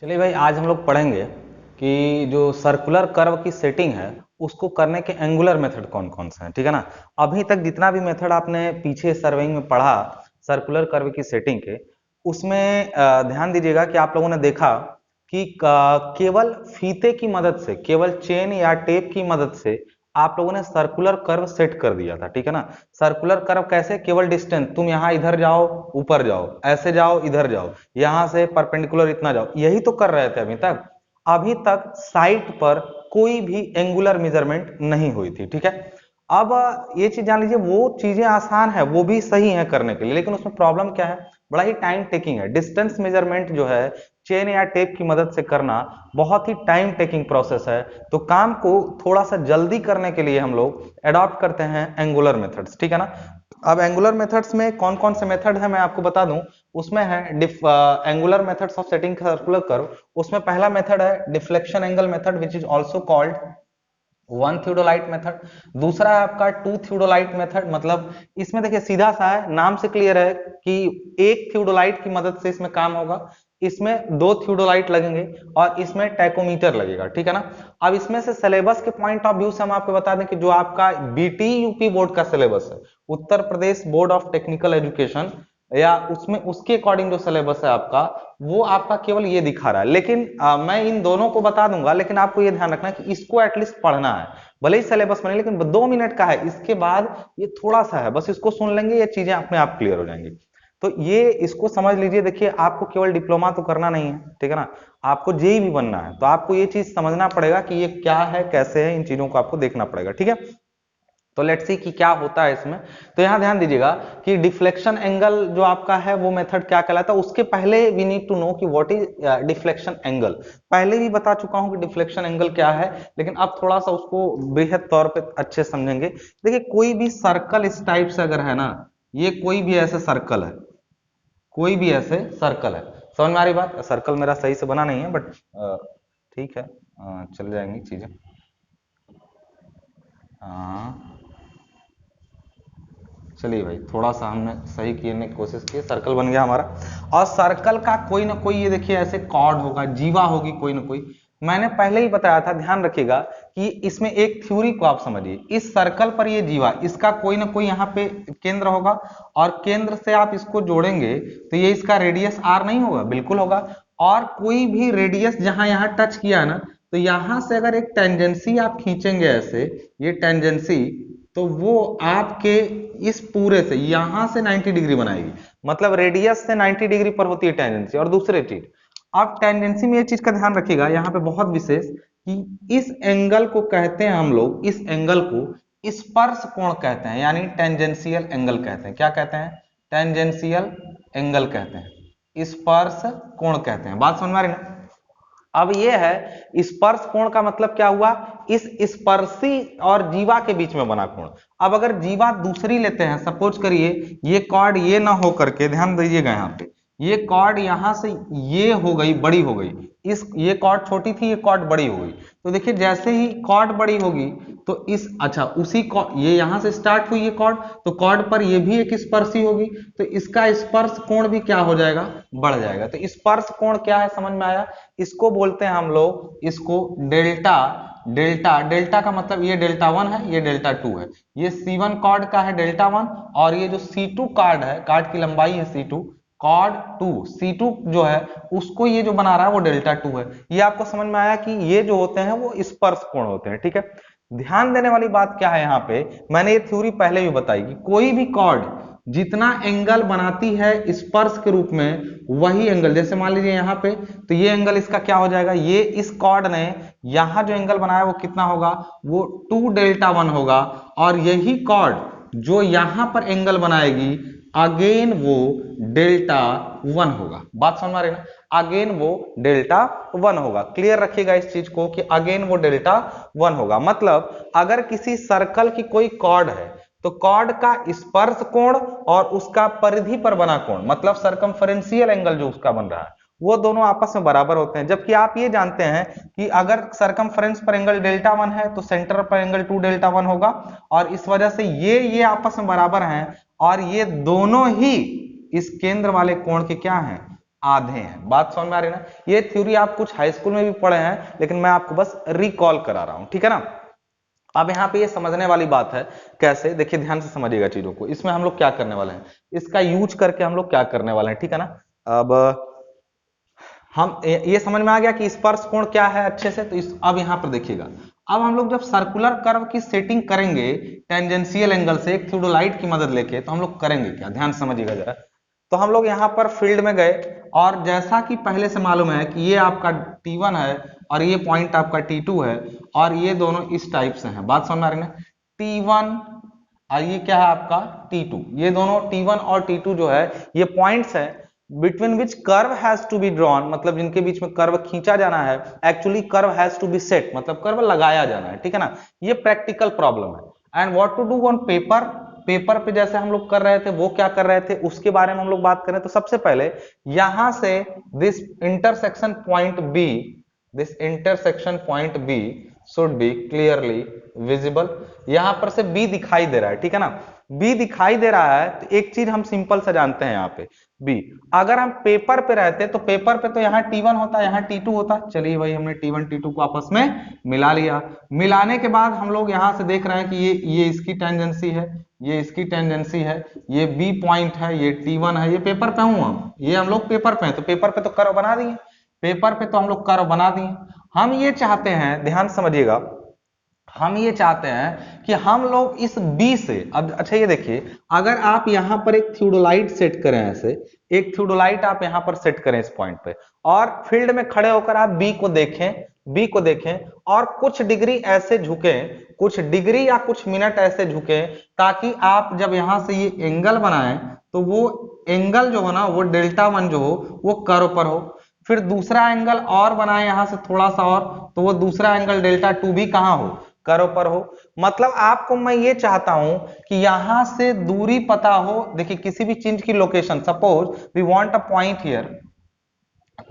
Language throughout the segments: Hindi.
चलिए भाई, आज हम लोग पढ़ेंगे कि जो सर्कुलर कर्व की सेटिंग है उसको करने के एंगुलर मेथड कौन कौन से हैं। ठीक है ना। अभी तक जितना भी मेथड आपने पीछे सर्विंग में पढ़ा सर्कुलर कर्व की सेटिंग के, उसमें ध्यान दीजिएगा कि आप लोगों ने देखा कि केवल फीते की मदद से, केवल चेन या टेप की मदद से आप लोगों ने सर्कुलर कर्व सेट कर दिया था। ठीक है ना। सर्कुलर कर्व कैसे? केवल डिस्टेंस, तुम यहाँ इधर जाओ, ऊपर जाओ, ऐसे जाओ, इधर जाओ, यहां से परपेंडिकुलर इतना जाओ, यही तो कर रहे थे अभी तक। अभी तक साइट पर कोई भी एंगुलर मेजरमेंट नहीं हुई थी। ठीक है। अब ये चीज जान लीजिए, वो चीजें आसान है, वो भी सही है करने के लिए, लेकिन उसमें प्रॉब्लम क्या है? बड़ा ही टाइम टेकिंग है। डिस्टेंस मेजरमेंट जो है चेन या टेप की मदद से करना बहुत ही टाइम टेकिंग प्रोसेस है। तो काम को थोड़ा सा जल्दी करने के लिए हम लोग अडॉप्ट करते हैं एंगुलर मेथड्स। ठीक है ना। अब एंगुलर मेथड्स में कौन कौन से मेथड है मैं आपको बता दूं। उसमें है angular methods of setting circular curve. उसमें पहला मेथड है deflection angle method, which is also called one theodolite method. दूसरा है आपका टू थियोडोलाइट मेथड। मतलब इसमें देखिए सीधा सा है, नाम से क्लियर है कि एक थियोडोलाइट की मदद से इसमें काम होगा। इसमें दो थियोडोलाइट लगेंगे और इसमें टैकोमीटर लगेगा। ठीक है ना। अब इसमें से सिलेबस के पॉइंट ऑफ व्यू से हम आपको बता दें कि जो आपका बीटी यूपी बोर्ड का सिलेबस है, Uttar Pradesh board of technical education, या उसमें उसके अकॉर्डिंग जो सिलेबस है आपका, वो आपका केवल ये दिखा रहा है। लेकिन मैं इन दोनों को बता दूंगा, लेकिन आपको ये ध्यान रखना है कि इसको एटलीस्ट पढ़ना है। भले ही सिलेबस बने, लेकिन 2 मिनट का है, इसके बाद ये थोड़ा सा है, बस इसको सुन लेंगे, ये चीजें अपने आप क्लियर हो जाएंगी। तो ये इसको समझ लीजिए। देखिए, आपको केवल डिप्लोमा तो करना नहीं है, ठीक है ना। आपको जेई भी बनना है, तो आपको ये चीज समझना पड़ेगा कि ये क्या है, कैसे है, इन चीजों को आपको देखना पड़ेगा। ठीक है। तो लेट्स सी कि क्या होता है इसमें। तो यहां ध्यान दीजिएगा कि डिफ्लेक्शन एंगल जो आपका है वो मेथड क्या कहलाता है। उसके पहले वी नीड टू नो कि व्हाट इज डिफ्लेक्शन एंगल। पहले भी बता चुका हूं कि डिफ्लेक्शन एंगल क्या है, लेकिन अब थोड़ा सा उसको बेहद तौर पे अच्छे समझेंगे। देखिए, कोई भी सर्कल इस टाइप से अगर है ना, ये कोई भी ऐसे सर्कल है, कोई भी ऐसे सर्कल है, समझ में आ रही बात? सर्कल मेरा सही से बना नहीं है, बट ठीक है, चल जाएंगी चीजें। हाँ, चलिए भाई, थोड़ा सा हमने सही करने की कोशिश की, सर्कल बन गया हमारा। और सर्कल का कोई ना कोई, ये देखिए ऐसे कॉर्ड होगा, जीवा होगी कोई ना कोई। मैंने पहले ही बताया था, ध्यान रखिएगा कि इसमें एक थ्योरी को आप समझिए। इस सर्कल पर ये जीवा, इसका कोई ना कोई यहाँ पे केंद्र होगा, और केंद्र से आप इसको जोड़ेंगे तो ये इसका रेडियस आर नहीं होगा? बिल्कुल होगा। और कोई भी रेडियस जहां यहाँ टच किया है ना, तो यहां से अगर एक टेंजेंसी आप खींचेंगे ऐसे, ये टेंजेंसी, तो वो आपके इस पूरे से यहां से 90 डिग्री बनाएगी। मतलब रेडियस से 90 डिग्री पर होती है टेंजेंसी। और दूसरी चीज, आप टेंडेंसी में ये चीज का ध्यान रखिएगा यहाँ पे बहुत विशेष, कि इस एंगल को कहते हैं हम लोग, इस एंगल को स्पर्श कोण कहते हैं, यानी टेंजेंशियल एंगल कहते हैं। क्या कहते हैं? टेंजेंशियल एंगल कहते हैं, स्पर्श कोण कहते हैं। बात समझ में आ रही ना। अब ये है स्पर्श कोण का मतलब क्या हुआ? इस स्पर्शी और जीवा के बीच में बना कोण। अब अगर जीवा दूसरी लेते हैं, सपोज करिए ये कॉर्ड ये ना हो करके, ध्यान दीजिएगा यहाँ पे, ये कॉर्ड यहां से ये हो गई, बड़ी हो गई, इस ये कॉर्ड छोटी थी, ये कॉर्ड बड़ी हो गई। तो देखिए जैसे ही कॉर्ड बड़ी होगी, तो इस, अच्छा उसी ये यहां से स्टार्ट हुई ये कॉर्ड, तो कॉर्ड पर ये भी एक स्पर्शी होगी, तो इसका स्पर्श कोण भी क्या हो जाएगा? बढ़ जाएगा। तो स्पर्श कोण क्या है, समझ में आया? इसको बोलते हैं हम लोग, इसको डेल्टा। डेल्टा, डेल्टा का मतलब ये डेल्टा 1 है, ये डेल्टा 2 है। ये C1 कॉर्ड का है डेल्टा 1, और ये जो C2 कार्ड है, कार्ड की लंबाई है C2, कॉर्ड 2, C2 जो है उसको ये जो बना रहा है वो डेल्टा 2 है। ये आपको समझ में आया कि ये जो होते हैं वो स्पर्श कोण होते हैं। ठीक है। ध्यान देने वाली बात क्या है यहाँ पे, मैंने ये थ्योरी पहले भी बताई कि कोई भी कॉर्ड जितना एंगल बनाती है स्पर्श के रूप में, वही एंगल, जैसे मान लीजिए यहाँ पे, तो ये एंगल इसका क्या हो जाएगा? ये इस कॉर्ड ने यहाँ जो एंगल बनाया वो कितना होगा? वो 2 डेल्टा 1 होगा। और यही कॉर्ड जो यहां पर एंगल बनाएगी, अगेन वो डेल्टा 1 होगा। बात समझ में आ रही है ना। अगेन वो डेल्टा 1 होगा। क्लियर रखिएगा इस चीज को कि अगेन वो डेल्टा 1 होगा। मतलब अगर किसी सर्कल की कोई कॉर्ड है, तो कॉर्ड का स्पर्श कोण और उसका परिधि पर बना कोण, मतलब सरकमफरेंशियल एंगल जो उसका बन रहा है, वो दोनों आपस में बराबर होते हैं। जबकि आप ये जानते हैं कि अगर सरकमफरेंस पर एंगल डेल्टा 1 है, तो सेंटर पर एंगल 2 डेल्टा 1 होगा। और इस वजह से ये आपस में बराबर हैं, और ये दोनों ही इस केंद्र वाले कोण के क्या हैं? आधे हैं। बात समझ में आ रही है ना? ये थ्योरी आप कुछ हाई स्कूल में भी पढ़े हैं, लेकिन मैं आपको बस रिकॉल करा रहा हूं, ठीक है ना। अब यहाँ पे ये समझने वाली बात है कैसे, देखिए ध्यान से समझिएगा चीजों को। इसमें हम लोग क्या करने वाले हैं, इसका यूज करके हम लोग क्या करने वाले हैं, ठीक है ना। अब हम ये समझ में आ गया कि स्पर्श कोण क्या है अच्छे से। तो अब यहाँ पर देखिएगा, अब हम लोग जब सर्कुलर कर्व की सेटिंग करेंगे टेंजेंशियल एंगल से एक थियोडोलाइट की मदद लेके, तो हम लोग करेंगे क्या, ध्यान समझिएगा जरा। तो हम लोग यहाँ पर फील्ड में गए, और जैसा कि पहले से मालूम है कि ये आपका T1 है और ये पॉइंट आपका T2 है, और ये दोनों इस टाइप से हैं। बात समझ में आ रही है ना? T1 और ये क्या है आपका T2, ये दोनों T1 और T2 जो है ये पॉइंट्स है between which curve has to be drawn, मतलब जिनके बीच में कर्व खींचा जाना है। Actually curve has to be set, मतलब कर्व लगाया जाना है, ठीक है ना। ये प्रैक्टिकल प्रॉब्लम है। And what to do on paper, paper पे जैसे हम लोग कर रहे थे वो क्या कर रहे थे उसके बारे में हम लोग बात करें। तो सबसे पहले यहां से this intersection point B, this intersection point B should be clearly visible. यहां पर से बी दिखाई दे रहा है, ठीक है ना। बी दिखाई दे रहा है, तो एक चीज हम सिंपल से जानते हैं यहाँ पे बी। अगर हम पेपर पे रहते तो पेपर पे तो यहाँ T1 होता, यहाँ T2 होता। चलिए भाई, हमने T1 T2 को आपस में मिला लिया। मिलाने के बाद हम लोग यहाँ से देख रहे हैं कि ये इसकी टेंजेंसी है, ये इसकी टेंजेंसी है, ये बी पॉइंट है, ये T1 है। ये पेपर पे हूं हम, ये हम लोग पेपर पे हैं, तो पेपर पे तो कर्व बना दिए, पेपर पे तो हम लोग कर्व बना दिए। हम ये चाहते हैं, ध्यान समझिएगा, हम ये चाहते हैं कि हम लोग इस बी से, अब अच्छा ये देखिए, अगर आप यहां पर एक थियोडोलाइट सेट करें, ऐसे एक थियोडोलाइट आप यहां पर सेट करें इस पॉइंट पे, और फील्ड में खड़े होकर आप बी को देखें, बी को देखें, और कुछ डिग्री ऐसे झुकें, कुछ डिग्री या कुछ मिनट ऐसे झुकें, ताकि आप जब यहां से ये एंगल बनाएं तो वो एंगल जो हो ना, वो Δ1 जो हो वो कर्व पर हो। फिर दूसरा एंगल और बनाए यहां से थोड़ा सा और, तो वो दूसरा एंगल Δ2 भी कहां हो, कर्व पर हो। मतलब आपको मैं ये चाहता हूं कि यहां से दूरी पता हो। देखिए किसी भी चीज की location, suppose we want a point here,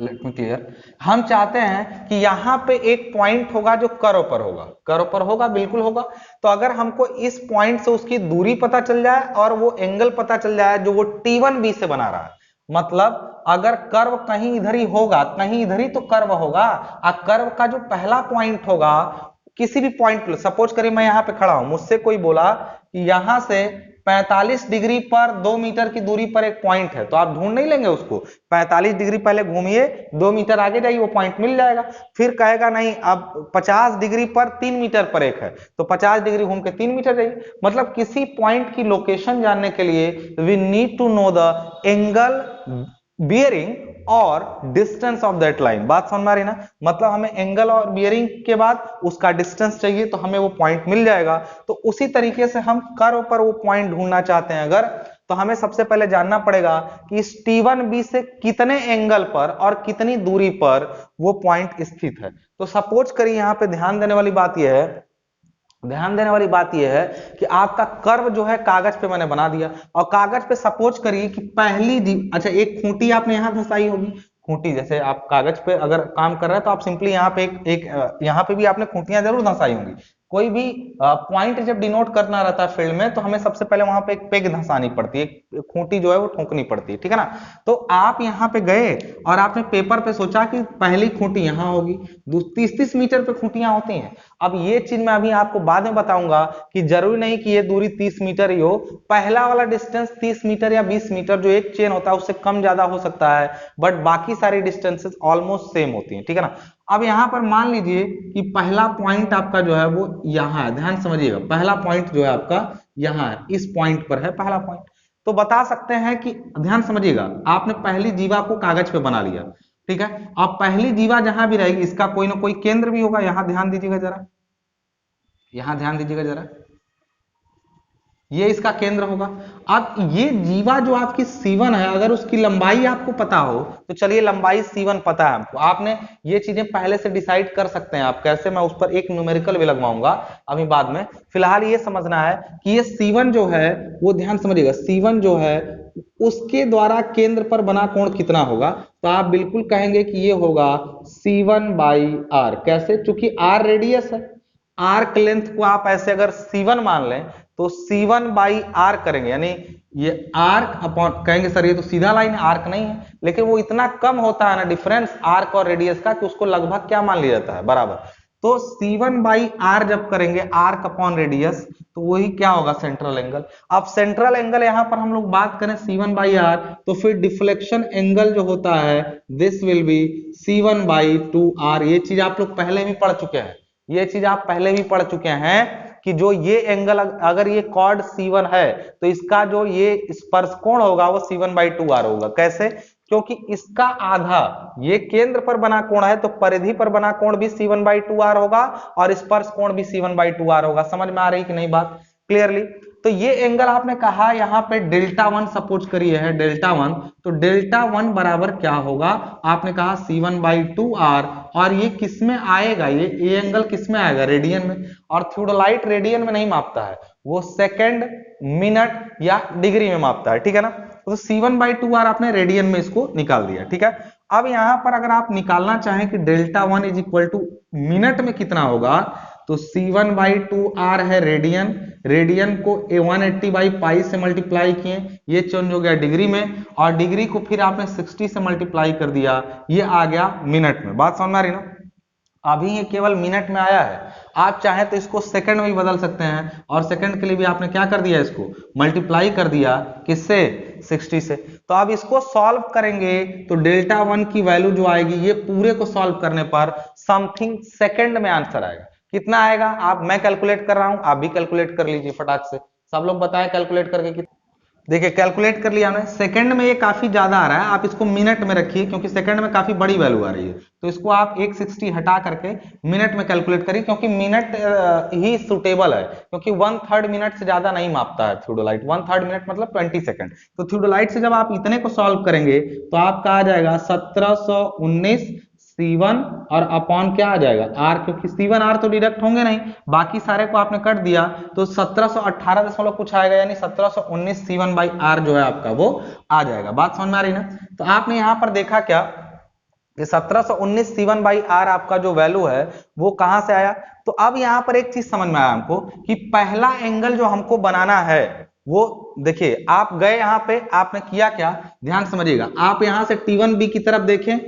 let me clear, हम चाहते हैं कि यहां पे एक पॉइंट होगा जो कर्व पर होगा, कर्व पर होगा, बिल्कुल होगा। तो अगर हमको इस पॉइंट से उसकी दूरी पता चल जाए और वो एंगल पता चल जाए जो वो T1 बी से बना रहा है, मतलब अगर कर्व कहीं इधर ही होगा, कहीं इधर ही तो कर्व होगा, और कर्व का जो पहला पॉइंट होगा, किसी भी पॉइंट, सपोज करिए मैं यहां पे खड़ा हूं, मुझसे कोई बोला कि यहां से 45 डिग्री पर 2 मीटर की दूरी पर एक पॉइंट है, तो आप ढूंढ नहीं लेंगे उसको, 45 डिग्री पहले घूमिए, 2 मीटर आगे जाइए, वो पॉइंट मिल जाएगा। फिर कहेगा नहीं अब 50 डिग्री पर 3 मीटर पर एक है, तो 50 डिग्री घूम के 3 मीटर जाइए। मतलब किसी पॉइंट की लोकेशन जानने के लिए we need to know the angle bearing और डिस्टेंस ऑफ दैट लाइन। बात समझ में आ रही ना? मतलब हमें एंगल और बियरिंग के बाद उसका डिस्टेंस चाहिए, तो हमें वो पॉइंट मिल जाएगा। तो उसी तरीके से हम कर्व पर वो पॉइंट ढूंढना चाहते हैं अगर, तो हमें सबसे पहले जानना पड़ेगा कि इस T1 बी से कितने एंगल पर और कितनी दूरी पर वो पॉइंट स्थित है। तो सपोज करिए, यहां पे ध्यान देने वाली बात यह है, ध्यान देने वाली बात यह है कि आपका कर्व जो है कागज पे मैंने बना दिया, और कागज पे सपोज करिए कि अच्छा एक खूंटी आपने यहां धंसाई होगी, खूंटी, जैसे आप कागज पे अगर काम कर रहे हैं तो आप सिंपली यहाँ पे यहाँ पे भी आपने खूंटियां जरूर धंसाई होंगी। कोई भी पॉइंट जब डिनोट करना रहता है फील्ड में, तो हमें सबसे पहले वहां पे एक पेग धंसानी पड़ती है, एक खूंटी जो है वो ठोकनी पड़ती है, ठीक है ना। तो आप यहाँ पे गए और आपने पेपर पे सोचा कि पहली खूंटी यहाँ होगी, 30-30 मीटर पे खूंटियां होती हैं। अब ये चीज मैं अभी आपको बाद में बताऊंगा कि जरूरी नहीं कि ये दूरी 30 मीटर ही हो, पहला वाला डिस्टेंस 30 मीटर या 20 मीटर जो एक चेन होता है उससे कम ज्यादा हो सकता है, बट बाकी सारी डिस्टेंसेस ऑलमोस्ट सेम होती हैं, ठीक है ना। अब यहां पर मान लीजिए कि पहला पॉइंट आपका जो है वो यहां है, ध्यान समझिएगा, पहला पॉइंट जो है आपका यहां है, इस पॉइंट पर है पहला पॉइंट। तो बता सकते हैं कि, ध्यान समझिएगा, आपने पहली जीवा को कागज पे बना लिया, ठीक है। अब पहली जीवा जहां भी रहेगी इसका कोई ना कोई केंद्र भी होगा, यहां ध्यान दीजिएगा जरा, यहां ध्यान दीजिएगा जरा, ये इसका केंद्र होगा। अब ये जीवा जो आपकी C1 है, अगर उसकी लंबाई आपको पता हो, तो चलिए लंबाई C1 पता है हमको, आपने ये चीजें पहले से डिसाइड कर सकते हैं आप कैसे, मैं उस पर एक न्यूमेरिकल भी लगवाऊंगा अभी बाद में। फिलहाल ये समझना है कि ये C1 जो है वो, ध्यान समझिएगा, C1 जो है उसके द्वारा केंद्र पर बना कोण कितना होगा, तो आप बिल्कुल कहेंगे कि ये होगा C1/r। कैसे? चूंकि r रेडियस है, आर्क लेंथ को आप ऐसे अगर C1 मान लें, तो C1/R करेंगे, यानी ये आर्क अपॉन कहेंगे सर ये तो सीधा लाइन आर्क नहीं है, लेकिन वो इतना कम होता है ना डिफरेंस आर्क और रेडियस का कि उसको लगभग क्या मान लिया जाता है, बराबर। तो C1/R जब करेंगे आर्क अपॉन रेडियस, तो वही क्या होगा, सेंट्रल एंगल। अब सेंट्रल एंगल यहां पर हम लोग बात करें C1/R, तो फिर डिफ्लेक्शन एंगल जो होता है दिस विल बी C1/2R। ये चीज आप लोग पहले भी पढ़ चुके हैं, ये चीज आप पहले भी पढ़ चुके हैं कि जो ये एंगल अगर ये कॉर्ड C1 है तो इसका जो ये स्पर्श कोण होगा वो C1/2R होगा। कैसे? क्योंकि इसका आधा ये केंद्र पर बना कोण है तो परिधि पर बना कोण भी C1/2R होगा और स्पर्श कोण भी C1/2R होगा। समझ में आ रही कि नहीं बात क्लियरली? तो ये एंगल आपने कहा यहाँ पे Δ1 सपोज करिए है Δ1, तो Δ1 बराबर क्या होगा, आपने कहा C1/2R, और ये किस में आएगा, ये एंगल किस में आएगा, रेडियन में। और थियोडोलाइट रेडियन में नहीं मापता है, वो सेकंड, मिनट या डिग्री में मापता है, ठीक है ना। तो C1/2R आपने रेडियन में इसको निकाल दिया, ठीक है। अब यहां पर अगर आप निकालना चाहें कि Δ1 इज इक्वल टू मिनट में कितना होगा, तो C1/2R है रेडियन, रेडियन को 180/पाई से मल्टीप्लाई किए, ये चेंज हो गया डिग्री में, और डिग्री को फिर आपने 60 से मल्टीप्लाई कर दिया, ये आ गया मिनट में। बात समझ में आ रही ना? अभी ये केवल मिनट में आया है, आप चाहे तो इसको सेकंड में भी बदल सकते हैं, और सेकंड के लिए भी आपने क्या कर दिया, इसको मल्टीप्लाई कर दिया, किससे, 60 से। तो अब इसको सॉल्व करेंगे तो Δ1 की वैल्यू जो आएगी, ये पूरे को सॉल्व करने पर समथिंग सेकंड में आंसर आएगा। कितना आएगा, आप, मैं कैलकुलेट कर रहा हूं, आप भी कैलकुलेट कर लीजिए फटाक से, सब लोग बताएं कैलकुलेट करके कितना। देखिए कैलकुलेट कर लिया हमने, सेकंड में ये काफी ज्यादा आ रहा है, आप इसको मिनट में रखिए क्योंकि सेकंड में काफी बड़ी वैल्यू आ रही है, तो इसको आप 160 हटा करके मिनट में कैलकुलेट करिए, क्योंकि मिनट ही सुटेबल है, क्योंकि 1/3 मिनट से ज्यादा नहीं मापता है थियोडोलाइट, 1/3 मिनट मतलब 20 सेकंड। तो थियोडोलाइट से जब आप इतने को सॉल्व करेंगे तो आपका आ जाएगा 1719 C1 और अपॉन क्या आ जाएगा R, क्योंकि C1 R तो डिडक्ट होंगे नहीं, बाकी सारे को आपने कट दिया तो 1718 दशमलव कुछ आएगा, यानी 1719 C1/R जो है आपका वो आ जाएगा। बात समझ में आ रही ना? तो आपने यहां पर देखा क्या कि 1719 C1/R आपका जो वैल्यू है वो कहां से आया। तो अब यहां पर एक चीज समझ में आया हमको कि पहला एंगल जो हमको बनाना है वो, देखिए आप गए यहां पे, आपने किया क्या, ध्यान समझिएगा, आप यहां से T1B की तरफ देखें,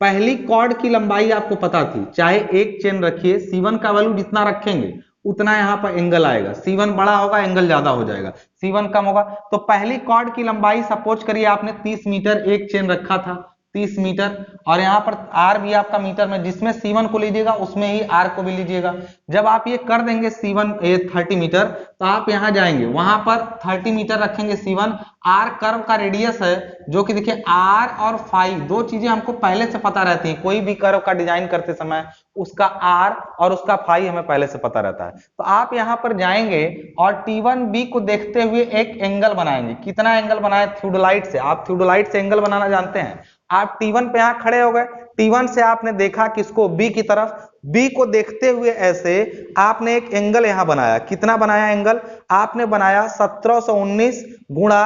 पहली कॉर्ड की लंबाई आपको पता थी, चाहे एक चेन रखिए, C1 का वैल्यू जितना रखेंगे उतना यहां पर एंगल आएगा, C1 बड़ा होगा एंगल ज्यादा हो जाएगा, C1 कम होगा। तो पहली कॉर्ड की लंबाई सपोज करिए आपने 30 मीटर एक चेन रखा था, 30 मीटर, और यहाँ पर R भी आपका मीटर में, जिसमें C1 को लीजिएगा उसमें ही R को भी लीजिएगा। जब आप ये कर देंगे C1 30 मीटर, तो आप यहाँ जाएंगे, वहां पर 30 मीटर रखेंगे C1, R कर्व का रेडियस है, जो कि देखिए R और फाई दो चीजें हमको पहले से पता रहती हैं, कोई भी कर्व का डिजाइन करते समय उसका R और उसका फाई हमें पहले से पता रहता है। तो आप यहाँ पर जाएंगे और T1B को देखते हुए एक एंगल बनाएंगे। कितना एंगल बनाए, थियोडोलाइट से, आप थियोडोलाइट से एंगल बनाना जानते हैं। आप T1 पे यहां खड़े हो गए, T1 से आपने देखा किसको, B की तरफ, B को देखते हुए ऐसे आपने एक एंगल यहां बनाया। कितना बनाया एंगल, आपने बनाया 1719 गुणा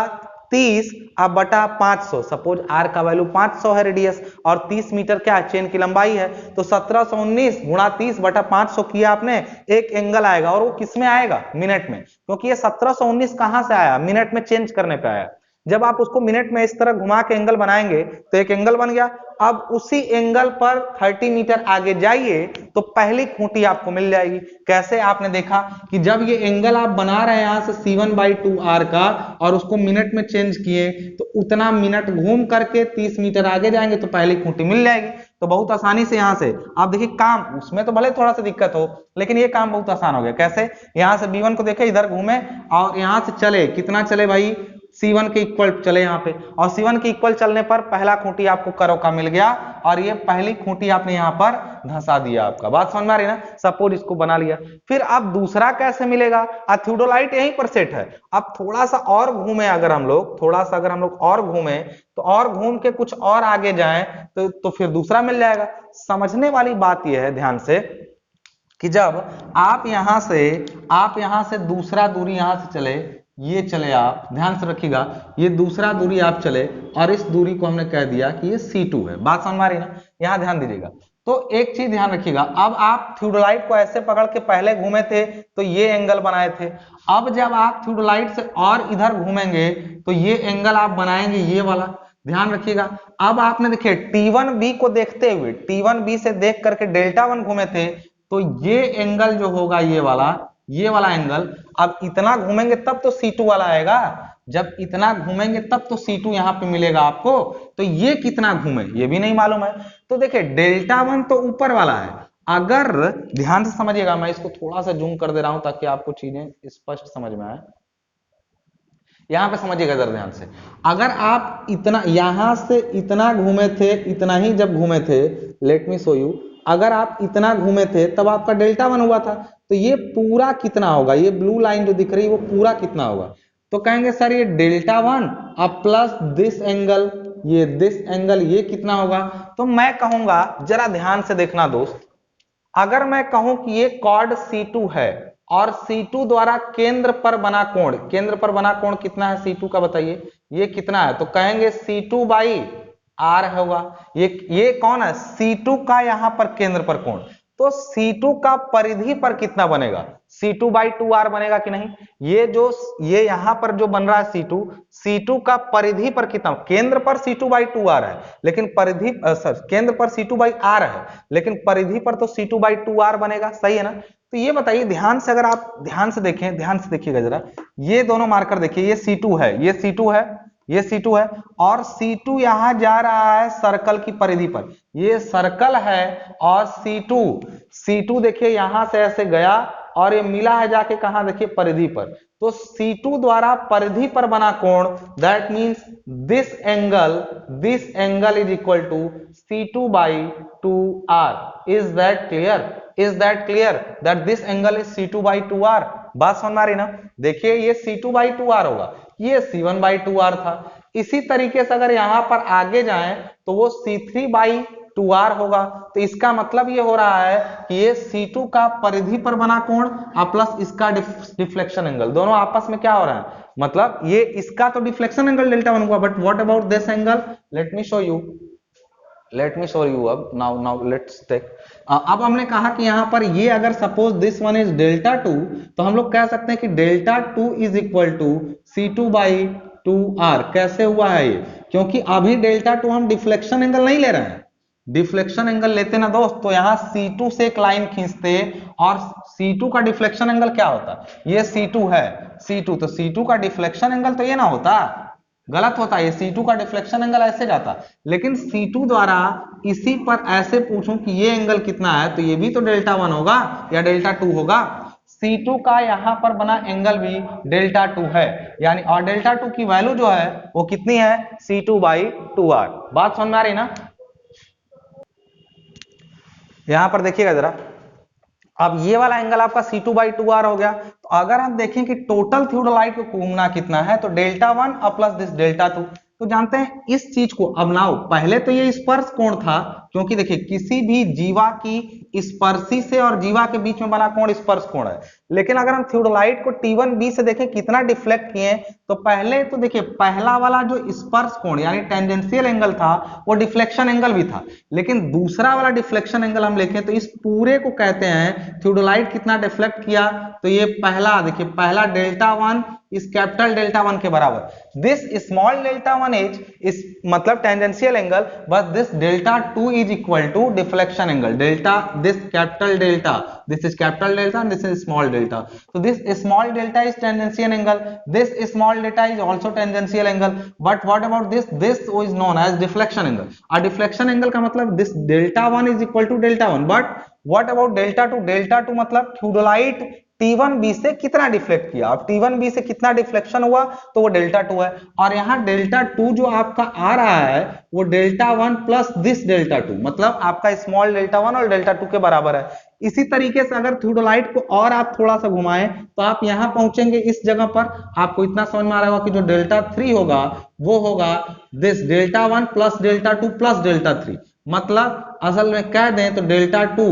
30 अब बटा 500, सपोज R का वैल्यू 500 है रेडियस, और 30 मीटर क्या चेन की लंबाई है, तो 1719 गुणा 30 बटा 500 किया आपने, एक एंगल आएगा, और वो किस में आएगा, मिनट में, क्योंकि ये 1719 कहां से आया, मिनट में चेंज करने पे आया। जब आप उसको मिनट में इस तरह घुमा के एंगल बनाएंगे तो एक एंगल बन गया। अब उसी एंगल पर 30 मीटर आगे जाइए तो पहली खूंटी आपको मिल जाएगी। कैसे, आपने देखा कि जब ये एंगल आप बना रहे हैं यहां से C1/2R का, और उसको मिनट में चेंज किए, तो उतना मिनट घूम करके 30 मीटर आगे जाएंगे तो पहली खूंटी मिल जाएगी। तो बहुत आसानी से यहां से आप देखिए, काम उसमें तो भले थोड़ा सा दिक्कत हो, लेकिन ये काम बहुत आसान हो गया। कैसे, यहां से B1 को देखे, इधर घूमे और यहां से चले, कितना चले भाई, C1 के इक्वल चले यहाँ पे, और C1 के इक्वल चलने पर पहला खूंटी आपको कर्व का मिल गया, और ये पहली खूंटी आपने यहाँ पर धंसा दिया। आपका बात समझ में आ रही ना, सपोज इसको बना लिया। फिर अब दूसरा कैसे मिलेगा, थियोडोलाइट यहीं पर सेट है। अब थोड़ा सा और घूमे अगर हम लोग, थोड़ा सा अगर हम लोग और घूमे, तो और घूम के कुछ और आगे जाएं तो फिर दूसरा मिल जाएगा। समझने वाली बात यह है ध्यान से कि जब आप यहां से दूसरा दूरी यहां से चले, ये चले, आप ध्यान से रखिएगा, ये दूसरा दूरी आप चले और इस दूरी को हमने कह दिया कि ये C2 है। बात समझ में आ रही ना, यहां ध्यान दीजिएगा, तो एक चीज ध्यान रखिएगा, अब आप थियोडोलाइट को ऐसे पकड़ के पहले घूमे थे तो ये एंगल बनाए थे, अब जब आप थियोडोलाइट से और इधर घूमेंगे तो ये एंगल आप बनाएंगे ये वाला, ध्यान रखिएगा। अब आपने देखिए T1B को देखते हुए, T1B से देख करके डेल्टा 1 घूमे थे, तो ये एंगल जो होगा ये वाला एंगल, अब इतना घूमेंगे तब तो C2 वाला आएगा, जब इतना घूमेंगे तब तो C2 यहाँ पे मिलेगा आपको। तो ये कितना घूमे ये भी नहीं मालूम है, तो देखिए डेल्टा 1 तो ऊपर वाला है, अगर ध्यान से समझिएगा, मैं इसको थोड़ा सा जूम कर दे रहा हूं ताकि आपको चीजें स्पष्ट समझ में आए। यहां पे समझिएगा जरा ध्यान से, अगर आप इतना यहां से इतना घूमे थे, इतना ही जब घूमे थे, लेट मी शो यू, अगर आप इतना घूमे थे तब आपका डेल्टा 1 हुआ था, तो ये पूरा कितना होगा, ये ब्लू लाइन जो दिख रही है वो पूरा कितना होगा, तो कहेंगे सर ये डेल्टा 1 अब प्लस दिस एंगल, ये दिस एंगल, ये कितना होगा। तो मैं कहूंगा जरा ध्यान से देखना दोस्त, अगर मैं कहूं कि ये कॉर्ड C2 है और C2 द्वारा केंद्र पर बना कोण कितना है C2 का बताइए, ये कितना है, तो कहेंगे C2/R होगा। ये कौन है, C2 का यहां पर केंद्र पर कोण, तो C2 का परिधि पर कितना बनेगा, C2/2R बनेगा कि नहीं। ये यहां पर जो बन रहा है C2 का परिधि पर कितना, केंद्र पर C2/2R है लेकिन परिधि केंद्र पर C2/R है लेकिन परिधि पर तो C2/2R बनेगा, सही है ना। तो ये बताइए ध्यान से, अगर आप ध्यान से देखिएगा जरा, ये दोनों मार्कर देखिए, ये C2 है, ये C2 है और C2 यहां जा रहा है सर्कल की परिधि पर, ये सर्कल है और C2 देखिए यहां से ऐसे गया और ये मिला है जाके कहां, देखिए परिधि पर, तो C2 द्वारा परिधि पर बना कोण, that means this angle is equal to C2/2R। Is that clear that this angle is C2/2R। बात समझ में आ रही ना, देखिए ये C2/2R होगा, ये C1/2R था। इसी तरीके से अगर यहां पर आगे जाएं तो वो C3/2R होगा, तो इसका मतलब ये हो रहा है कि ये C2 का परिधि पर बना कोण प्लस इसका डिफ्लेक्शन एंगल, दोनों आपस में क्या हो रहा है, मतलब ये इसका तो डिफ्लेक्शन एंगल डेल्टा 1 हुआ, but what about this angle, let me show you अब नाउ लेट्स टेक। अब हमने कहा कि यहां पर ये अगर suppose this one is delta 2, तो हम लोग कह सकते हैं कि delta 2 is equal to C2/2R। कैसे हुआ है ये, क्योंकि अभी डेल्टा 2 हम डिफ्लेक्शन एंगल नहीं ले रहे हैं, डिफ्लेक्शन एंगल लेते ना दोस्त तो यहां C2 से एक लाइन खींचते और C2 का डिफ्लेक्शन एंगल क्या होता, ये C2 है, तो C2 का डिफ्लेक्शन एंगल तो ये ना होता, गलत होता है, ये C2 का डिफ्लेक्शन एंगल ऐसे जाता, लेकिन C2 द्वारा इसी पर ऐसे पूछूं कि ये एंगल कितना है, तो ये भी तो डेल्टा 1 होगा या डेल्टा 2 होगा। C2 का यहां पर बना एंगल भी डेल्टा 2 है, यानी और डेल्टा 2 की वैल्यू जो है वो कितनी है, C2/2R। बात समझ में आ रही ना। यहां पर देखिएगा जरा, अब ये वाला एंगल आपका C2/2R हो गया, तो अगर हम देखें कि टोटल थियोडोलाइट को घूमना कितना है, तो डेल्टा 1 प्लस दिस डेल्टा 2, तो जानते हैं इस चीज को। अब नाउ पहले तो ये स्पर्श कोण था, क्योंकि देखिए किसी भी जीवा की स्पर्शी से और जीवा के बीच में बना कोण स्पर्श कोण है, लेकिन अगर हम थियोडोलाइट को T1B से देखें कितना डिफ्लेक्ट किए, तो पहले तो देखिए पहला वाला जो स्पर्श कोण यानी टेंजेंशियल एंगल था वो डिफ्लेक्शन एंगल भी था, लेकिन दूसरा वाला डिफ्लेक्शन एंगल हम लिखें तो इस पूरे को कहते हैं थियोडोलाइट कितना डिफ्लेक्ट किया, तो ये पहला देखिए पहला डेल्टा 1 इस कैपिटल डेल्टा 1 के बराबर, दिस स्मॉल डेल्टा 1 इज मतलब tangential angle, but this delta 2 is equal to deflection angle, this capital delta, this is capital delta and this is small delta, so this small delta is tangential angle, this small delta is also tangential angle, but what about this is known as deflection angle। a deflection angle का मतलब this delta 1 is equal to delta 1, but what about delta 2 मतलब थियोडोलाइट T1B से कितना डिफ्लेक्ट किया, अब T1B से कितना डिफ्लेक्शन हुआ तो वो डेल्टा 2 है, और यहाँ डेल्टा 2 जो आपका आ रहा है वो डेल्टा 1 प्लस दिस डेल्टा 2, मतलब आपका स्मॉल डेल्टा 1 और डेल्टा 2 के बराबर है। इसी तरीके से अगर थियोडोलाइट को और आप थोड़ा सा घुमाएं तो आप यहां पहुंचेंगे इस जगह पर, आपको इतना समझ में आ रहा होगा कि जो डेल्टा 3 होगा वो होगा this delta 1 plus delta 2 plus delta 3, मतलब असल में कह दें तो डेल्टा 2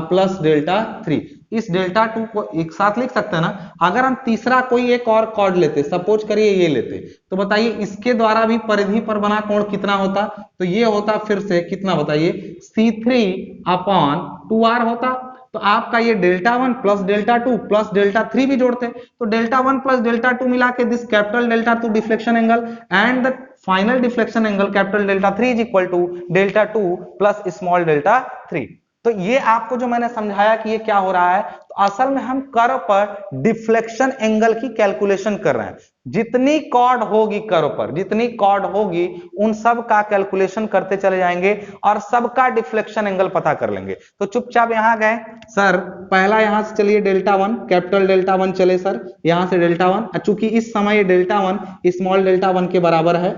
प्लस डेल्टा 3। इस डेल्टा टू को एक साथ लिख सकते हैं ना। अगर हम तीसरा कोई एक और कॉर्ड लेते, सपोज करिए ये लेते, तो बताइए इसके द्वारा भी परिधि पर बना कोण कितना होता, तो ये होता फिर से कितना बताइए, C3/2r होता। तो आपका ये delta one plus delta two plus delta three भी जोड़ते, तो delta one plus delta two मिला के this capital delta two deflection angle and the final deflection angle capital delta three is equal to delta two plus small delta three. तो ये आपको जो मैंने समझाया कि ये क्या हो रहा है, तो असल में हम कर्व पर डिफ्लेक्शन एंगल की कैलकुलेशन कर रहे हैं। जितनी कॉर्ड होगी कर्व पर, जितनी कॉर्ड होगी उन सब का कैलकुलेशन करते चले जाएंगे और सबका डिफ्लेक्शन एंगल पता कर लेंगे। तो चुपचाप यहां गए सर, पहला यहां से चलिए delta one, capital delta one चले सर, यहां से डेल्टा वन, चूंकि इस समय delta one small delta one के बराबर है,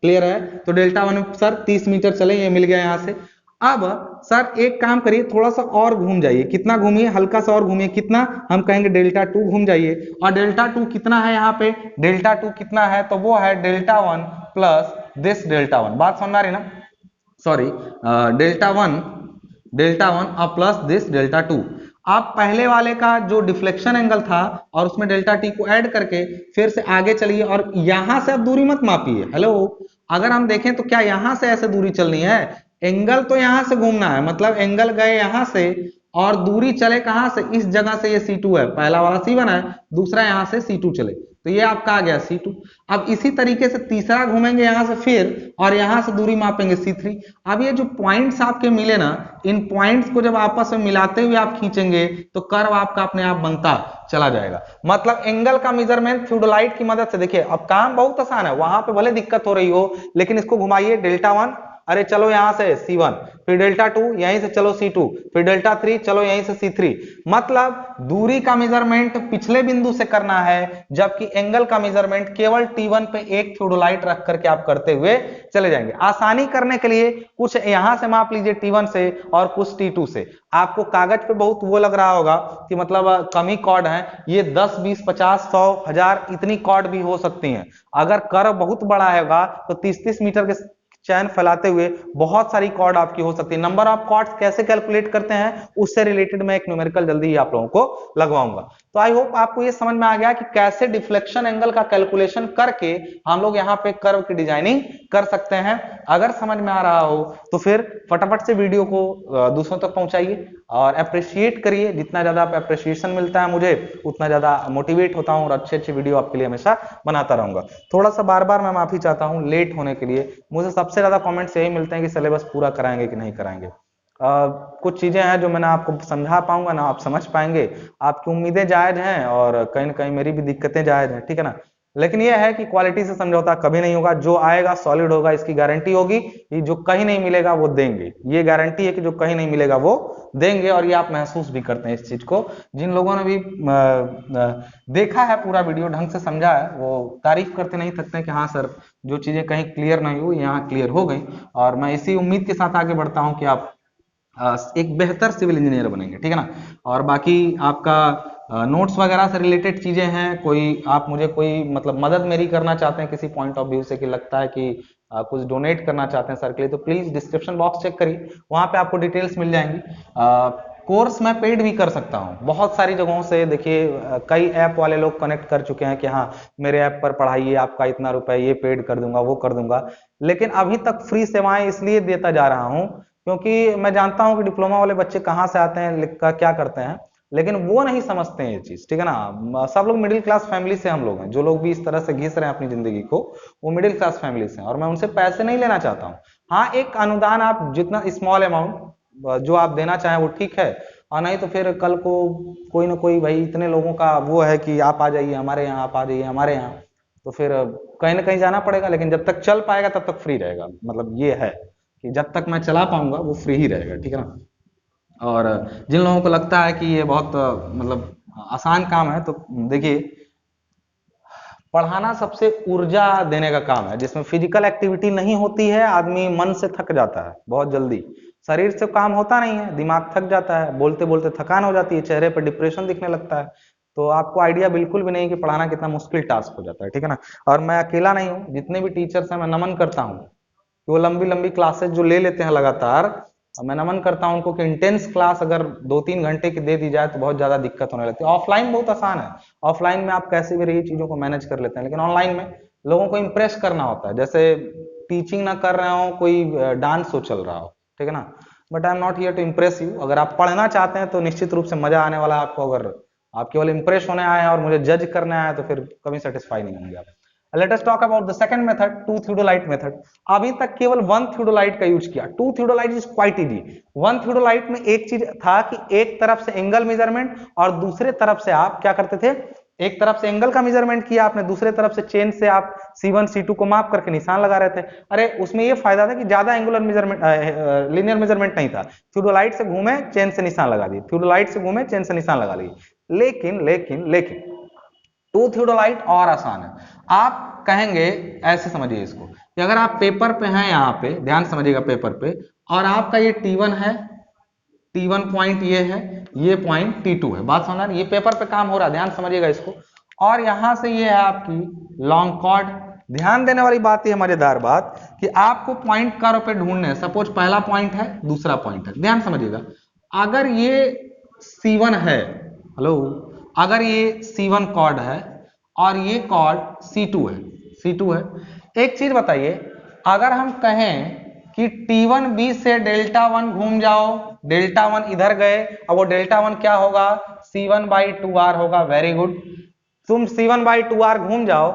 क्लियर है, तो डेल्टा वन सर 30 मीटर चले, ये मिल गया यहां से। अब सर एक काम करिए, थोड़ा सा और घूम जाइए, कितना घूमिए, हल्का सा और घूमिए, कितना, हम कहेंगे डेल्टा टू घूम जाइए, और डेल्टा टू कितना है यहाँ पे, डेल्टा टू कितना है, तो वो है delta one plus this delta one, बात समझ आ रही ना, सॉरी डेल्टा वन और प्लस दिस डेल्टा टू। आप पहले वाले का जो डिफ्लेक्शन एंगल था और उसमें डेल्टा टी को ऐड करके फिर से आगे चलिए, और यहां से अब दूरी मत मापिए, हेलो, अगर हम देखें तो क्या यहां से ऐसे दूरी चलनी है, एंगल तो यहां से घूमना है, मतलब एंगल गए यहां से और दूरी चले कहां से, इस जगह से ये C2 है, पहला वाला C1 है, दूसरा यहां से C2 चले, तो ये आपका आ गया C2। अब इसी तरीके से तीसरा घूमेंगे यहां से फिर, और यहां से दूरी मापेंगे C3। अब ये जो पॉइंट्स आपके मिले ना, इन पॉइंट्स को जब आपस में मिलाते हुए आप खींचेंगे तो कर्व आपका अपने आप बनता चला जाएगा। मतलब एंगल का मेजरमेंट थियोडोलाइट की मदद से, देखिए अब काम बहुत आसान है, वहां पे भले दिक्कत हो रही हो, लेकिन इसको घुमाइए, डेल्टा वन, अरे चलो यहां से C1, फिर डेल्टा टू, यहीं से चलो C2, फिर डेल्टा थ्री, चलो यहीं से C3। मतलब दूरी का मेजरमेंट पिछले बिंदु से करना है, जबकि एंगल का मेजरमेंट केवल T1 पे एक थियोडोलाइट रख करके आप करते हुए चले जाएंगे। आसानी करने के लिए कुछ यहां से माप लीजिए T1 से और कुछ T2 से। आपको कागज पे बहुत वो लग रहा होगा कि मतलब कम ही कॉर्ड है, ये 10, 20, 50, 100, 1000 इतनी कॉर्ड भी हो सकती हैं। अगर कर्व बहुत बड़ा होगा तो 30-30 मीटर के चैन फैलाते हुए बहुत सारी कॉर्ड आपकी हो सकती है। नंबर ऑफ कॉर्ड्स कैसे कैलकुलेट करते हैं उससे रिलेटेड मैं एक न्यूमेरिकल जल्दी ही आप लोगों को लगवाऊंगा। तो आई होप आपको ये समझ में आ गया कि कैसे डिफ्लेक्शन एंगल का कैलकुलेशन करके हम लोग यहाँ पे कर्व की डिजाइनिंग कर सकते हैं। अगर समझ में आ रहा हो तो फिर फटाफट से वीडियो को दूसरों तक पहुंचाइए और अप्रिशिएट करिए। जितना ज्यादा आप अप्रिशिएशन मिलता है मुझे, उतना ज्यादा मोटिवेट होता हूँ और अच्छे अच्छे वीडियो आपके लिए हमेशा बनाता रहूंगा। थोड़ा सा बार बार मैं माफी चाहता हूँ लेट होने के लिए। मुझे सबसे ज्यादा कमेंट्स यही मिलते हैं कि सिलेबस पूरा कराएंगे कि नहीं कराएंगे। कुछ चीजें हैं जो मैं ना आपको समझा पाऊंगा ना आप समझ पाएंगे। आपकी उम्मीदें जायज हैं और कहीं ना कहीं मेरी भी दिक्कतें जायज हैं, ठीक है ना। लेकिन यह है कि क्वालिटी से समझौता कभी नहीं होगा। जो आएगा सॉलिड होगा, इसकी गारंटी होगी। कि जो कहीं नहीं मिलेगा वो देंगे, ये गारंटी है कि जो कहीं नहीं मिलेगा वो देंगे। और ये आप महसूस भी करते हैं इस चीज को। जिन लोगों ने भी देखा है पूरा वीडियो, ढंग से समझा है, वो तारीफ करते नहीं थकते हैं कि हाँ सर जो चीजें कहीं क्लियर नहीं हुई यहाँ क्लियर हो गई। और मैं इसी उम्मीद के साथ आगे बढ़ता हूँ कि आप एक बेहतर सिविल इंजीनियर बनेंगे, ठीक है ना। और बाकी आपका नोट्स वगैरह से रिलेटेड चीजें हैं, कोई आप मुझे कोई मतलब मदद मेरी करना चाहते हैं किसी पॉइंट ऑफ व्यू से, कि लगता है कि कुछ डोनेट करना चाहते हैं सर के लिए, तो प्लीज डिस्क्रिप्शन बॉक्स चेक करिए, वहां पे आपको डिटेल्स मिल जाएंगी। कोर्स मैं पेड भी कर सकता हूँ बहुत सारी जगहों से। देखिए कई ऐप वाले लोग कनेक्ट कर चुके हैं कि हाँ मेरे ऐप पर पढ़ाइए, आपका इतना रुपए ये पेड कर दूंगा वो कर दूंगा। लेकिन अभी तक फ्री सेवाएं इसलिए देता जा रहा हूँ क्योंकि मैं जानता हूं कि डिप्लोमा वाले बच्चे कहाँ से आते हैं, क्या करते हैं, लेकिन वो नहीं समझते हैं ये चीज, ठीक है ना। सब लोग मिडिल क्लास फैमिली से हम लोग हैं। जो लोग भी इस तरह से घिस रहे हैं अपनी जिंदगी को, वो मिडिल क्लास फैमिली से हैं और मैं उनसे पैसे नहीं लेना चाहता हूँ। हाँ एक अनुदान, आप जितना स्मॉल अमाउंट जो आप देना चाहें वो ठीक है, और नहीं तो फिर कल को कोई ना कोई, भाई इतने लोगों का वो है कि आप आ जाइए हमारे यहाँ, आप आ जाइए हमारे यहाँ, तो फिर कहीं ना कहीं जाना पड़ेगा। लेकिन जब तक चल पाएगा तब तक फ्री रहेगा। मतलब ये है कि जब तक मैं चला पाऊंगा वो फ्री ही रहेगा, ठीक है ना। और जिन लोगों को लगता है कि ये बहुत मतलब आसान काम है, तो देखिए पढ़ाना सबसे ऊर्जा देने का काम है, जिसमें फिजिकल एक्टिविटी नहीं होती है। आदमी मन से थक जाता है बहुत जल्दी, शरीर से काम होता नहीं है, दिमाग थक जाता है, बोलते बोलते थकान हो जाती है, चेहरे पर डिप्रेशन दिखने लगता है। तो आपको आइडिया बिल्कुल भी नहीं कि पढ़ाना कितना मुश्किल टास्क हो जाता है, ठीक है ना। और मैं अकेला नहीं हूँ, जितने भी टीचर्स हैं मैं नमन करता हूँ, वो लंबी लंबी क्लासेस जो ले लेते हैं लगातार, मैं नमन करता हूं उनको कि इंटेंस क्लास अगर 2-3 घंटे की दे दी जाए तो बहुत ज्यादा दिक्कत होने लगती है। ऑफलाइन बहुत आसान है, ऑफलाइन में आप कैसे भी रही चीजों को मैनेज कर लेते हैं, लेकिन ऑनलाइन में लोगों को इंप्रेस करना होता है, जैसे टीचिंग ना कर रहे हो, कोई डांस शो चल रहा हो, ठीक है ना। But I am not here to impress you. अगर आप पढ़ना चाहते हैं तो निश्चित रूप से मजा आने वाला है आपको। अगर आप केवल इंप्रेस होने आए हैं और मुझे जज करने आए हैं तो फिर कभी सेटिस्फाई नहीं होंगे आप। Let us talk about the second method, two theodolite method. अभी तक केवल वन थियोडोलाइट का यूज किया। Two theodolite is quite easy. One theodolite में एक चीज था कि एक तरफ से एंगल मेजरमेंट और दूसरे तरफ से आप क्या करते थे, एक तरफ से एंगल का मेजरमेंट किया आपने, दूसरे तरफ से चेन से आप C1 C2 को माप करके निशान लगा रहे थे। अरे उसमें ये फायदा था कि ज्यादा एंगुलर मेजरमेंट, लीनियर मेजरमेंट नहीं था। थियोडोलाइट से घूमे चेन से निशान लगा दिए, थियोडोलाइट से घूमे चेन से निशान लगा लिए। लेकिन लेकिन लेकिन टू थियोडोलाइट और आसान है। आप कहेंगे, ऐसे समझिए इसको कि अगर आप पेपर पे हैं, यहाँ पे ध्यान समझिएगा पेपर पे, और आपका ये T1 है, T1 पॉइंट ये है, ये पॉइंट T2 है। बात समझना, ये पेपर पे काम हो रहा है, ध्यान समझिएगा इसको। और यहां से ये है आपकी लॉन्ग कॉर्ड। ध्यान देने वाली बात, ये मजेदार बात कि आपको पॉइंट कर्व पे ढूंढने हैं। सपोज पहला पॉइंट है, दूसरा पॉइंट है, ध्यान समझिएगा। अगर ये C1 है, हेलो, अगर ये C1 कॉर्ड है और ये कॉर्ड C2 है, C2 है, एक चीज बताइए, अगर हम कहें कि T1 B से डेल्टा 1 घूम जाओ, डेल्टा 1 इधर गए, अब वो डेल्टा 1 क्या होगा, C1/2R होगा। वेरी गुड, तुम C1/2R घूम जाओ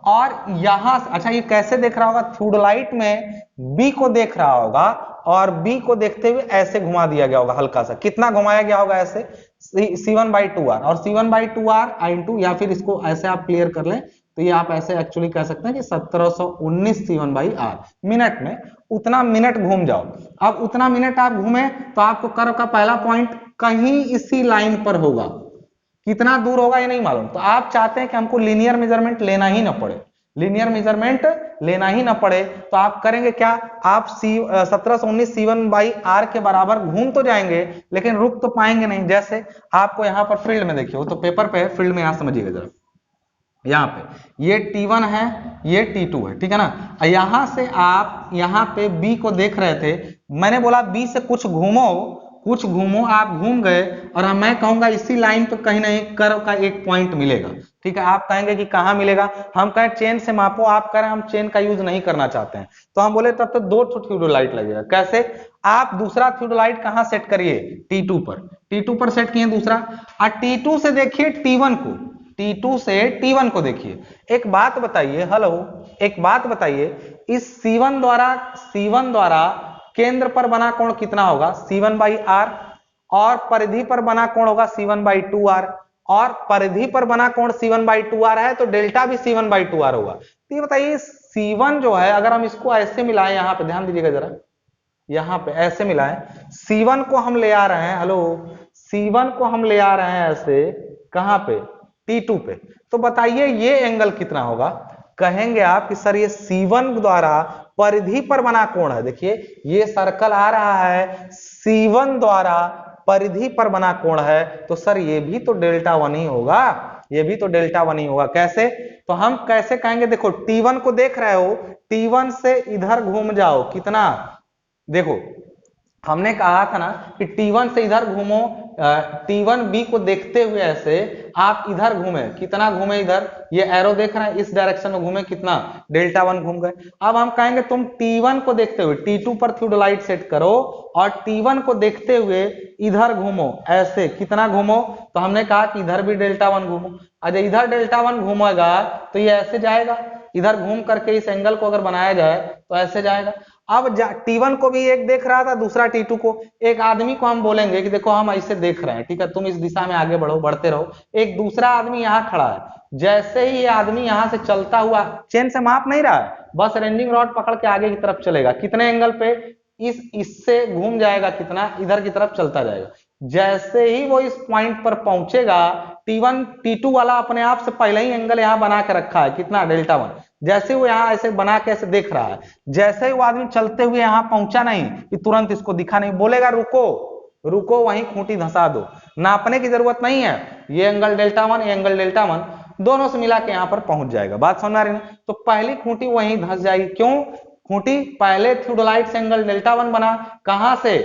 और यहां से, अच्छा ये कैसे देख रहा होगा, थियोडोलाइट में B को देख रहा होगा और B को देखते हुए ऐसे घुमा दिया गया होगा हल्का सा। कितना घुमाया गया होगा ऐसे, C1/2R, और C1/2R इंटू, या फिर इसको ऐसे आप क्लियर कर लें तो ये आप ऐसे एक्चुअली कह सकते हैं कि 1719 C1/R मिनट में, उतना मिनट घूम जाओ। अब उतना मिनट आप घूमे तो आपको कर्व का पहला पॉइंट कहीं इसी लाइन पर होगा। कितना दूर होगा ये नहीं मालूम। तो आप चाहते हैं कि हमको लीनियर मेजरमेंट लेना ही ना पड़े, लीनियर मेजरमेंट लेना ही ना पड़े, तो आप करेंगे क्या, आप 1719 C1/R के बराबर घूम तो जाएंगे लेकिन रुक तो पाएंगे नहीं। जैसे आपको यहाँ पर फील्ड में देखिए, वो तो पेपर पे है, फील्ड में यहाँ समझिएगा जरा, यहाँ पे ये T1 है, ये T2 है, ठीक है ना। यहाँ से आप यहाँ पे B को देख रहे थे, मैंने बोला B से कुछ घूमो, कुछ घूमो, आप घूम गए और मैं कहूंगा इसी लाइन पे कहीं ना कहीं कर्व का एक पॉइंट मिलेगा, ठीक है। आप कहेंगे कि कहाँ मिलेगा, हम कहें चेन से मापो, आप कह रहे हैं हम चेन का यूज नहीं करना चाहते हैं, तो हम बोले तब तो दो थियोडोलाइट लगेगा। कैसे, आप दूसरा थियोडोलाइट कहाँ सेट करिए, T2 पर, T2 पर सेट किए दूसरा, और T2 से देखिए T1 को, T2 से T1 को देखिए। एक बात बताइए, हेलो, एक बात बताइए, इस C1 द्वारा केंद्र पर बना कोण कितना होगा, C1/R, और परिधि पर बना कोण होगा C1/2R, और परिधि पर बना कोण C1/2R है तो डेल्टा भी C1/2R होगा। तो ये बताइए C1 जो है, अगर हम इसको ऐसे मिलाएं, यहाँ पे ध्यान दीजिएगा जरा, यहाँ पे ऐसे मिलाएं, C1 को हम ले आ रहे हैं, हेलो, C1 को हम ले आ रहे हैं ऐसे, कहां पे, T2 पे, तो बताइए ये एंगल कितना होगा। कहेंगे आप कि सर ये C1 द्वारा परिधि पर बना कोण है, देखिए ये सर्कल आ रहा है, C1 द्वारा परिधि पर बना कोण है, तो सर ये भी तो डेल्टा 1 ही होगा, ये भी तो डेल्टा 1 ही होगा। कैसे, तो हम कैसे कहेंगे, देखो T1 को देख रहे हो, T1 से इधर घूम जाओ, कितना, देखो हमने कहा था ना कि T1 से इधर घूमो, T1 B को देखते हुए ऐसे आप इधर घूमे, कितना घूमे इधर, ये एरो देख रहे हैं, इस डायरेक्शन में घूमे, कितना, डेल्टा 1 घूम गए। अब हम कहेंगे तुम T1 को देखते हुए T2 पर थियोडोलाइट सेट करो और T1 को देखते हुए इधर घूमो ऐसे, कितना घूमो, तो हमने कहा कि इधर भी डेल्टा 1 घूमो। अच्छा इधर डेल्टा 1 घूमेगा तो ये ऐसे जाएगा, इधर घूम करके इस एंगल को अगर बनाया जाए तो ऐसे जाएगा। अब T1 को भी एक देख रहा था, दूसरा T2 को, एक आदमी को हम बोलेंगे कि देखो हम ऐसे देख रहे हैं, ठीक है, तुम इस दिशा में आगे बढ़ो, बढ़ते रहो। एक दूसरा आदमी यहाँ खड़ा है, जैसे ही ये आदमी यहाँ से चलता हुआ, चेन से माप नहीं रहा है, बस रेंजिंग रॉड पकड़ के आगे की तरफ चलेगा, कितने एंगल पे, इससे घूम जाएगा, कितना, इधर की तरफ चलता जाएगा। जैसे ही वो इस पॉइंट पर पहुंचेगा, T1 T2 वाला अपने आप से पहले ही एंगल यहाँ बना के रखा है, कितना, डेल्टा 1। जैसे वो यहाँ ऐसे बना के ऐसे देख रहा है, जैसे ही वो आदमी चलते हुए यहाँ पहुंचा नहीं कि तुरंत इसको दिखा नहीं, बोलेगा रुको रुको, वहीं खूंटी धंसा दो, नापने की जरूरत नहीं है, ये एंगल डेल्टा 1, ये एंगल डेल्टा 1, दोनों से मिला के यहाँ पर पहुंच जाएगा। बात समझ आ रही है? तो पहली खूंटी वहीं धंस जाएगी। क्यों, खूंटी पहले थियोडोलाइट से एंगल डेल्टा 1 बना, कहां से,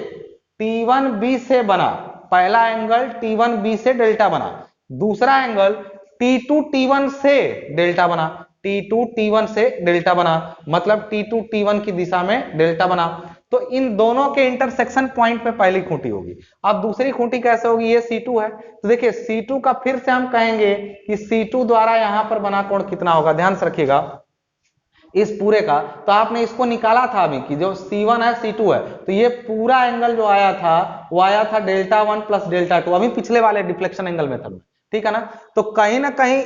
T1B से बना, पहला एंगल T1B से डेल्टा बना, दूसरा एंगल T2T1 से डेल्टा बना, T2T1 से डेल्टा बना, मतलब T2T1 की दिशा में डेल्टा बना। तो इन दोनों के इंटरसेक्शन पॉइंट पे पहली खूंटी होगी। अब दूसरी खूंटी कैसे होगी, ये C2 है, तो देखिए C2 का फिर से हम कहेंगे कि C2 द्वारा यहां पर बना कोण कितना होगा, ध्यान से रखिएगा इस पूरे का। तो आपने इसको निकाला था अभी कि जो C1 है C2 है, तो ये पूरा एंगल जो आया था वो आया था Δ1 प्लस Δ2, अभी पिछले वाले डिफ्लेक्शन एंगल मेथड में, ठीक है ना। तो कहीं ना कहीं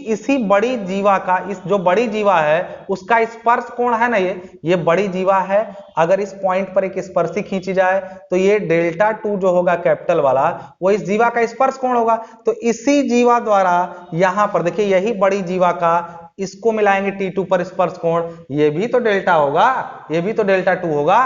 इसी बड़ी जीवा का, इस जो बड़ी जीवा है उसका स्पर्श कोण है ना, ये बड़ी जीवा है, अगर इस पॉइंट पर एक स्पर्शी खींची जाए तो ये Δ2 जो होगा कैपिटल वाला वो इस जीवा का स्पर्श कोण होगा। तो इसी जीवा द्वारा यहां पर देखिए यही बड़ी जीवा का इसको मिलाएंगे T2 पर स्पर्श कोण, ये भी तो डेल्टा होगा, ये भी तो Δ2 होगा,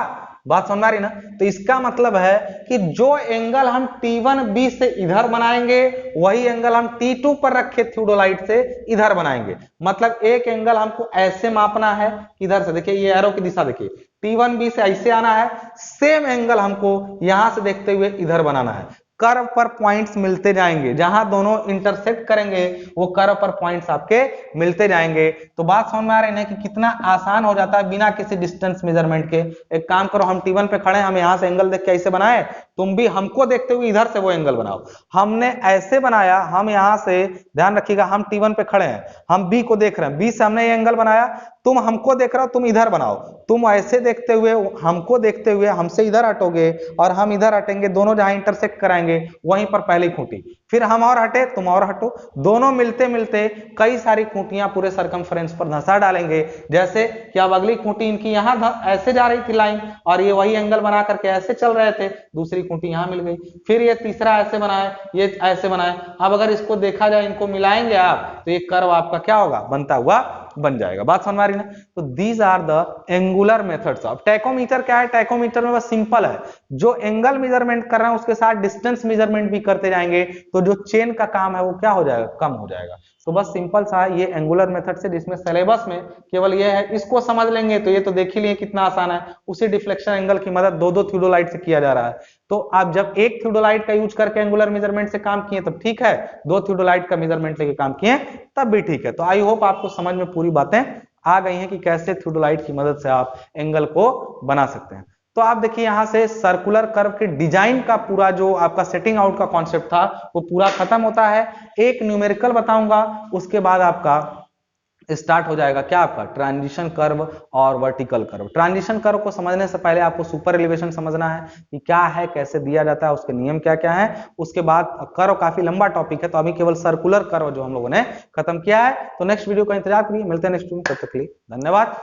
बात समझ आ रही ना। तो इसका मतलब है कि जो एंगल हम T1B से इधर बनाएंगे वही एंगल हम T2 पर रखे थियोडोलाइट से इधर बनाएंगे। मतलब एक एंगल हमको ऐसे मापना है, इधर से देखिए ये एरो की दिशा देखिए, T1B से ऐसे आना है, सेम एंगल हमको यहां से देखते हुए इधर बनाना है। कर्व पर पॉइंट्स मिलते जाएंगे, जहां दोनों इंटरसेक्ट करेंगे वो कर्व पर पॉइंट्स आपके मिलते जाएंगे। तो बात समझ में आ रही है कि कितना आसान हो जाता है बिना किसी डिस्टेंस मेजरमेंट के। एक काम करो, हम T1 पे खड़े हैं, हम यहां से एंगल देख के ऐसे बनाए, तुम भी हमको देखते हुए इधर से वो एंगल बनाओ। हमने ऐसे बनाया, हम यहां से ध्यान रखिएगा, हम T1 पे खड़े हैं, हम B को देख रहे हैं, B से हमने ये एंगल बनाया, तुम हमको देख रहे हो, तुम इधर बनाओ, तुम ऐसे देखते हुए हमको देखते हुए हमसे इधर हटोगे और हम इधर हटेंगे, दोनों जहां इंटरसेक्ट कराएंगे वहीं पर पहली खूंटी, फिर हम और हटे तुम और हटो, दोनों मिलते मिलते कई सारी खूंटियां पूरे सरकमफ्रेंस पर धंसा डालेंगे। जैसे कि अब अगली खूंटी इनकी यहां ऐसे जा रही थी लाइन और ये वही एंगल बना करके ऐसे चल रहे थे, दूसरी खूंटी यहां मिल गई, फिर ये तीसरा ऐसे बनाए, ये ऐसे बनाए। अब अगर इसको देखा जाए, इनको मिलाएंगे आप तो ये कर्व आपका क्या होगा, बनता हुआ बन जाएगा। बात समझ में आ रही ना। तो these are the angular methods of tacheometer. क्या है टैकोमीटर में, बस सिंपल है, जो एंगल मेजरमेंट कर रहे हैं उसके साथ डिस्टेंस मेजरमेंट भी करते जाएंगे, तो जो चेन का काम है वो क्या हो जाएगा, कम हो जाएगा। तो बस सिंपल सा ये एंगुलर मेथड से, जिसमें सिलेबस में केवल ये है, इसको समझ लेंगे तो ये तो देख ही लिए कितना आसान है। उसी डिफ्लेक्शन एंगल की मदद दो थियोडोलाइट से किया जा रहा है। तो आप जब एक थियोडोलाइट का यूज करके एंगुलर मेजरमेंट से काम किए तब ठीक है, दो थियोडोलाइट का मेजरमेंट लेके काम किए तब भी ठीक है। तो आई होप आपको समझ में पूरी बातें आ गई हैं कि कैसे थियोडोलाइट की मदद से आप एंगल को बना सकते हैं। तो आप देखिए यहां से सर्कुलर कर्व के डिजाइन का पूरा जो आपका सेटिंग आउट का कॉन्सेप्ट था वो पूरा खत्म होता है। एक न्यूमेरिकल बताऊंगा, उसके बाद आपका स्टार्ट हो जाएगा क्या, आपका ट्रांजिशन कर्व और वर्टिकल कर्व। ट्रांजिशन कर्व को समझने से पहले आपको सुपर एलिवेशन समझना है कि क्या है, कैसे दिया जाता है, उसके नियम क्या क्या है। उसके बाद कर्व काफी लंबा टॉपिक है, तो अभी केवल सर्कुलर कर्व जो हम लोगों ने खत्म किया है। तो नेक्स्ट वीडियो का इंतजार करिए, मिलते हैं नेक्स्ट वीडियो में, तब तक के लिए धन्यवाद।